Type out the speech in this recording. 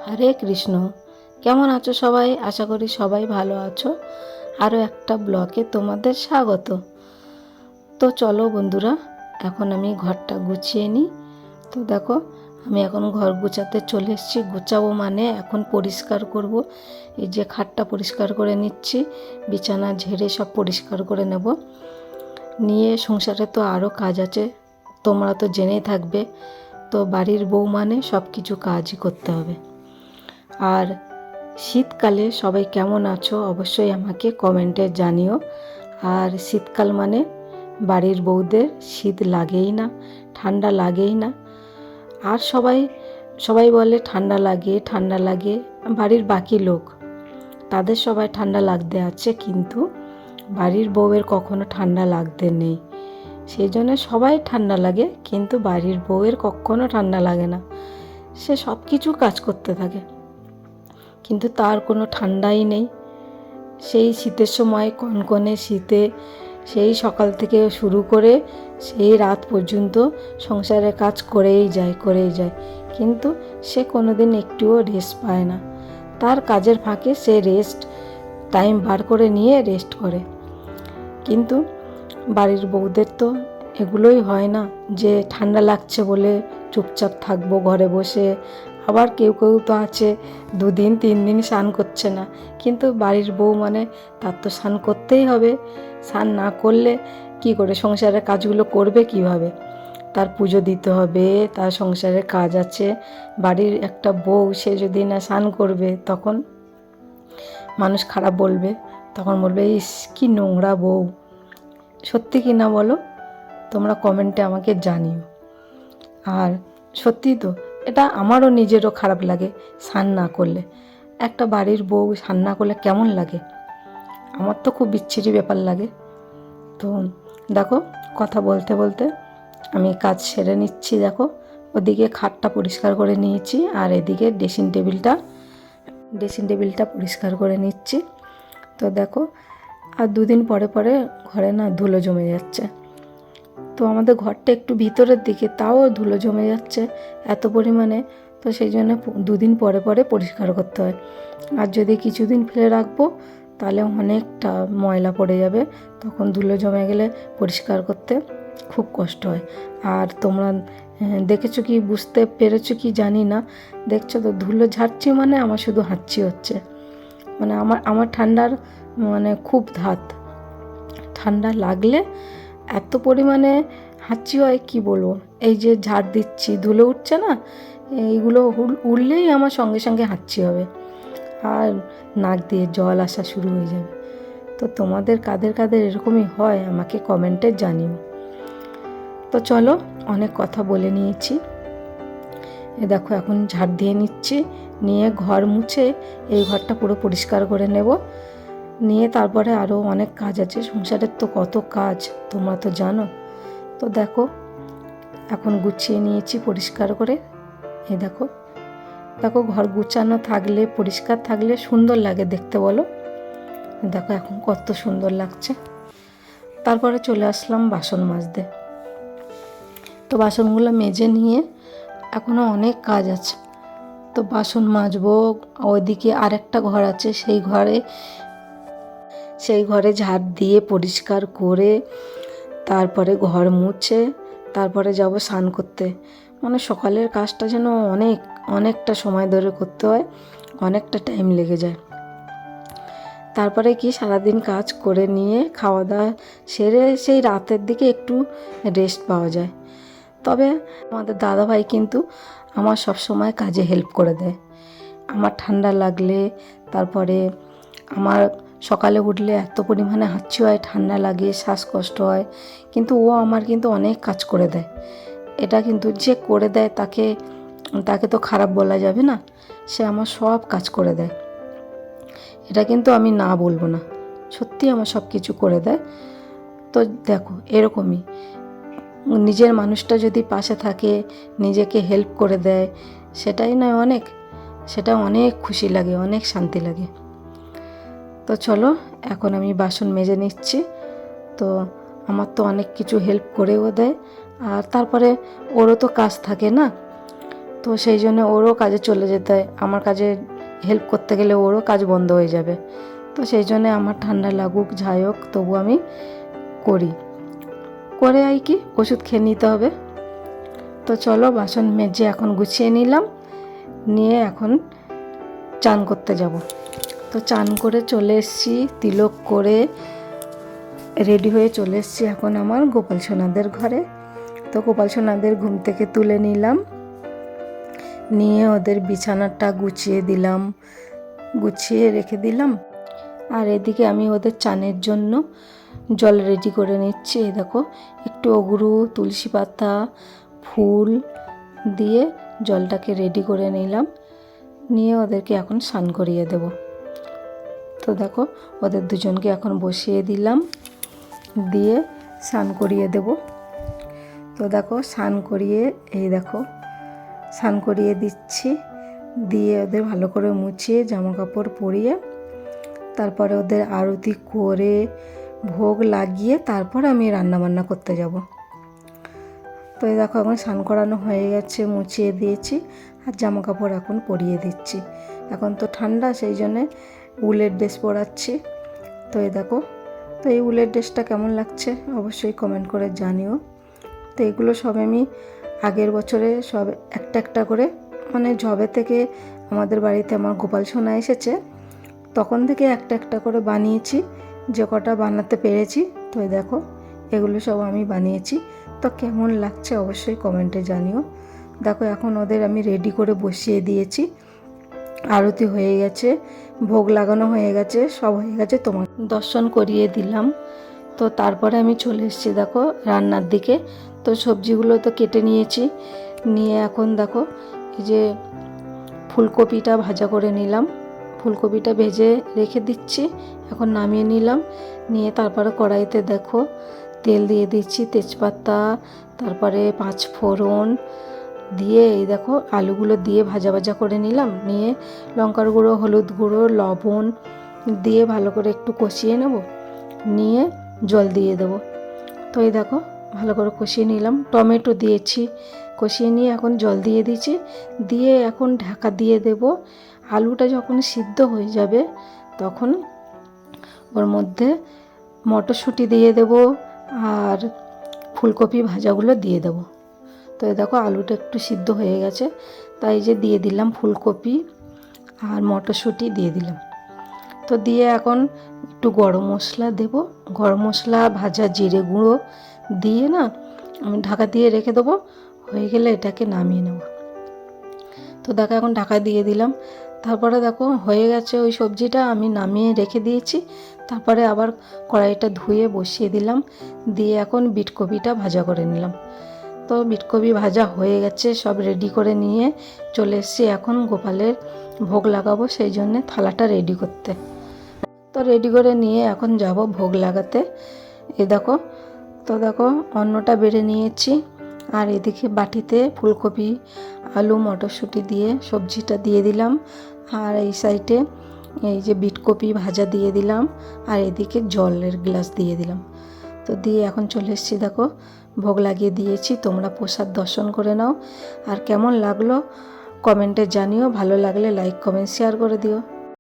হরে কৃষ্ণ। কেমন আছো সবাই? আশা করি সবাই ভালো আছো। আরও একটা ব্লগে তোমাদের স্বাগত। তো চলো বন্ধুরা, এখন আমি ঘরটা গুছিয়ে নিই। তো দেখো, আমি এখন ঘর গুছাতে চলে এসেছি। গুছাবো মানে এখন পরিষ্কার করব। এই যে খাটটা পরিষ্কার করে নিচ্ছি, বিছানা ঝেড়ে সব পরিষ্কার করে নেব। নিয়ে সংসারে তো আরও কাজ আছে, তোমরা তো জেনেই থাকবে। তো বাড়ির বউ মানে সব কিছু কাজই করতে হবে। আর শীতকালে সবাই কেমন আছো অবশ্যই আমাকে কমেন্টে জানিও। আর শীতকাল মানে বাড়ির বউদের শীত লাগেই না, ঠান্ডা লাগেই না। আর সবাই সবাই বলে ঠান্ডা লাগে ঠান্ডা লাগে, বাড়ির বাকি লোক তাদের সবাই ঠান্ডা লাগতে আছে, কিন্তু বাড়ির বউয়ের কখনো ঠান্ডা লাগতে নেই। সেই জন্য সবাই ঠান্ডা লাগে, কিন্তু বাড়ির বউয়ের কখনো ঠান্ডা লাগে না। সে সব কিছু কাজ করতে থাকে, কিন্তু তার কোনো ঠান্ডাই নেই। সেই শীতের সময় কনকনে শীতে সেই সকাল থেকে শুরু করে সেই রাত পর্যন্ত সংসারের কাজ করেই যায়, কিন্তু সে কোনোদিন একটুও রেস্ট পায় না। তার কাজের ফাঁকে সে টাইম বার করে নিয়ে রেস্ট করে। কিন্তু বাড়ির বউদের তো এগুলোই হয় না, যে ঠান্ডা লাগছে বলে চুপচাপ থাকবো ঘরে বসে। আবার কেউ কেউ তো আছে 2 দিন 3 দিন স্নান করছে না, কিন্তু বাড়ির বউ মানে তার তো স্নান করতেই হবে। স্নান না করলে কি করে সংসারের কাজগুলো করবে কিভাবে? তার পুজো দিতে হবে, তার সংসারের কাজ আছে। বাড়ির একটা বউ সে যদি না স্নান করবে, তখন মানুষ খারাপ বলবে, তখন বলবে ইস কি নোংরা বউ। সত্যি কি না বলো? তোমরা কমেন্টে আমাকে জানিও। আর সত্যি তো, এটা আমারও নিজেরও খারাপ লাগে স্নান না করলে। একটা বাড়ির বউ স্নান না করলে কেমন লাগে? আমার তো খুব বিচ্ছিরি ব্যাপার লাগে। তো দেখো, কথা বলতে বলতে আমি কাজ সেরে নিচ্ছি। দেখো, ওদিকে খাটটা পরিষ্কার করে নিয়েছি, আর এদিকে ড্রেসিং টেবিলটা পরিষ্কার করে নিচ্ছি। তো দেখো, আর 2 দিন পরে পরে ঘরে না ধুলো জমে যাচ্ছে। তো আমাদের ঘরটা একটু ভিতরের দিকে, তাও ধুলো জমে যাচ্ছে এত পরিমাণে। তো সেই জন্য 2 দিন পরে পরে পরিষ্কার করতে হয়। আর যদি কিছুদিন ফেলে রাখবো তাহলে অনেকটা ময়লা পড়ে যাবে, তখন ধুলো জমে গেলে পরিষ্কার করতে খুব কষ্ট হয়। আর তোমরা দেখেছো কি, বুঝতে পেরেছো কি জানি না, দেখছো তো ধুলো ঝাড়ছি মানে আমার শুধু হাঁচি হচ্ছে। মানে আমার ঠান্ডার মানে খুব ধাত। ঠান্ডা লাগলে এত পরিমাণে হাঁচি হয় কি বলবো। এই যে ঝাড় দিচ্ছি, ধুলো উঠছে না, এইগুলো উড়লেই আমার সঙ্গে সঙ্গে হাঁচি হবে, আর নাক দিয়ে জল আসা শুরু হয়ে যাবে। তো তোমাদের কাদের কাদের এরকমই হয় আমাকে কমেন্টে জানিও। তো চলো, অনেক কথা বলে নিয়েছি। এ দেখো, এখন ঝাড় দিয়ে নিচ্ছি, নিয়ে ঘর মুছে এই ঘরটা পুরো পরিষ্কার করে নেব। নিয়ে তারপরে আরও অনেক কাজ আছে, সংসারের তো কত কাজ তোমরা তো জানো। তো দেখো, এখন গুছিয়ে নিয়েছি পরিষ্কার করে। এই দেখো, ঘর গুছানো থাকলে, পরিষ্কার থাকলে সুন্দর লাগে দেখতে, বলো? দেখো এখন কত সুন্দর লাগছে। তারপরে চলে আসলাম বাসন মাজতে। তো বাসনগুলো মেজে নিয়ে এখনও অনেক কাজ আছে। তো বাসন মাজবো, ওইদিকে আরেকটা ঘর আছে, সেই ঘরে ঝাড় দিয়ে পরিষ্কার করে তারপরে ঘর মুছে তারপরে যাব স্নান করতে। মানে সকালের কাজটা যেন অনেকটা সময় ধরে করতে হয়, অনেকটা টাইম লেগে যায়। তারপরে কি সারাদিন কাজ করে নিয়ে খাওয়া দাওয়া সেরে সেই রাতের দিকে একটু রেস্ট পাওয়া যায়। তবে আমাদের দাদাভাই কিন্তু আমার সব সময় কাজে হেল্প করে দেয়। আমার ঠান্ডা লাগলে, তারপরে আমার সকালে উঠলে এত পরিমাণে হাঁচি হয়, ঠান্ডা লাগে, শ্বাসকষ্ট হয়, কিন্তু ও আমার কিন্তু অনেক কাজ করে দেয়। এটা কিন্তু যে করে দেয় তাকে তো খারাপ বলা যাবে না, সে আমার সব কাজ করে দেয়। এটা কিন্তু আমি না বলবো না, সত্যি আমার সব কিছু করে দেয়। তো দেখো, এরকমই নিজের মানুষটা যদি পাশে থাকে, নিজেকে হেল্প করে দেয়, সেটা অনেক খুশি লাগে, অনেক শান্তি লাগে। তো চলো, এখন আমি বাসন মেজে নিচ্ছি। তো আমার তো অনেক কিছু হেল্প করেও দেয়, আর তারপরে ওরও তো কাজ থাকে না, তো সেই জন্য ওরও কাজে চলে যেতে হয়, আমার কাজে হেল্প করতে গেলে ওরও কাজ বন্ধ হয়ে যাবে। তো সেই জন্যে আমার ঠান্ডা লাগুক যাই হোক তবু আমি করি, করে কি ওষুধ খেয়ে নিতে হবে। তো চলো বাসন মেজে এখন গুছিয়ে নিলাম, নিয়ে এখন চান করতে যাব। তো চান করে চলে এসেছি, তিলক করে রেডি হয়ে চলে এসেছি এখন আমার গোপাল সোনাদের ঘরে। তো গোপাল সোনাদের ঘুম থেকে তুলে নিলাম, নিয়ে ওদের বিছানাটা গুছিয়ে দিলাম, গুছিয়ে রেখে দিলাম। আর এদিকে আমি ওদের চানের জন্য জল রেডি করে নিচ্ছি। এই দেখো একটু অগুরু, তুলসী পাতা, ফুল দিয়ে জলটাকে রেডি করে নিলাম, নিয়ে ওদেরকে এখন স্নান করিয়ে দেব। তো দেখো ওদের দুজনকে এখন বসিয়ে দিলাম, দিয়ে স্নান করিয়ে দেব। তো দেখো স্নান করিয়ে, এই দেখো স্নান করিয়ে দিচ্ছি, দিয়ে ওদের ভালো করে মুছিয়ে জামা কাপড় পরিয়ে তারপরে ওদের আরতি করে ভোগ লাগিয়ে তারপর আমি রান্নাবান্না করতে যাব। তো এই দেখো এখন স্নান করানো হয়ে গেছে, মুছিয়ে দিয়েছি আর জামা কাপড় এখন পরিয়ে দিচ্ছি। এখন তো ঠান্ডা, সেই জন্যে উলের ড্রেস পরাচ্ছি। তো এই দেখো, তো এই উলের ড্রেসটা কেমন লাগছে অবশ্যই কমেন্ট করে জানিও। তো এগুলো সব আমি আগের বছরে সব একটা একটা করে, মানে যবে থেকে আমাদের বাড়িতে আমার গোপাল সোনা এসেছে তখন থেকে একটা একটা করে বানিয়েছি, যে কটা বানাতে পেরেছি। তো এই দেখো এগুলো সব আমি বানিয়েছি। তো কেমন লাগছে অবশ্যই কমেন্টে জানিও। দেখো এখন ওদের আমি রেডি করে বসিয়ে দিয়েছি, আরতি হয়ে গেছে, ভোগ লাগানো হয়ে গেছে, সব হয়ে গেছে, তোমার দর্শন করিয়ে দিলাম। তো তারপরে আমি চলে এসেছি দেখো রান্নার দিকে। তো সবজিগুলো তো কেটে নিয়েছি, নিয়ে এখন দেখো এই যে ফুলকপিটা ভাজা করে নিলাম, ফুলকপিটা ভেজে রেখে দিচ্ছি, এখন নামিয়ে নিলাম। নিয়ে তারপরে কড়াইতে দেখো তেল দিয়ে দিচ্ছি, তেজপাতা, তারপরে 5 ফোড়ন দিয়ে এই দেখো আলুগুলো দিয়ে ভাজা ভাজা করে নিলাম। নিয়ে লঙ্কার গুঁড়ো, হলুদ গুঁড়ো, লবণ দিয়ে ভালো করে একটু কষিয়ে নেব, নিয়ে জল দিয়ে দেবো। তো এই দেখো ভালো করে কষিয়ে নিলাম, টমেটো দিয়েছি, কষিয়ে নিয়ে এখন জল দিয়ে দিয়েছি, দিয়ে এখন ঢাকা দিয়ে দেব। আলুটা যখন সিদ্ধ হয়ে যাবে তখন ওর মধ্যে মটরশুঁটি দিয়ে দেব আর ফুলকপি ভাজাগুলো দিয়ে দেব। তো এই দেখো আলুটা একটু সিদ্ধ হয়ে গেছে, তাই যে দিয়ে দিলাম ফুলকপি আর মটরশুঁটি দিয়ে দিলাম। তো দিয়ে এখন একটু গরম মশলা দেব, গরম মশলা, ভাজা জিরে গুঁড়ো দিয়ে না আমি ঢাকা দিয়ে রেখে দেবো, হয়ে গেলে এটাকে নামিয়ে নেব। তো দেখো এখন ঢাকা দিয়ে দিলাম, তারপরে দেখো হয়ে গেছে ওই সবজিটা, আমি নামিয়ে রেখে দিয়েছি। তারপরে আবার কড়াইটা ধুয়ে বসিয়ে দিলাম, দিয়ে এখন বিটকপিটা ভাজা করে নিলাম। তো বিটকপি ভাজা হয়ে গেছে, সব রেডি করে নিয়ে চলে এসেছি এখন গোপালের ভোগ লাগাবো, সেই জন্যে থালাটা রেডি করতে। তো রেডি করে নিয়ে এখন যাব ভোগ লাগাতে। এ দেখো, তো দেখো অন্নটা বেড়ে নিয়েছি, আর এদিকে বাটিতে ফুলকপি, আলু, মটরশুঁটি দিয়ে সবজিটা দিয়ে দিলাম, আর এই সাইডে এই যে বিটকপি ভাজা দিয়ে দিলাম, আর এদিকে জলের গ্লাস দিয়ে দিলাম। তো দিয়ে এখন চলে এসেছি দেখো ভোগ লাগিয়ে দিয়েছি। তোমরা প্রসাদ দর্শন করে নাও, আর কেমন লাগলো কমেন্টে জানিও, ভালো লাগলে লাইক কমেন্ট শেয়ার করে দিও।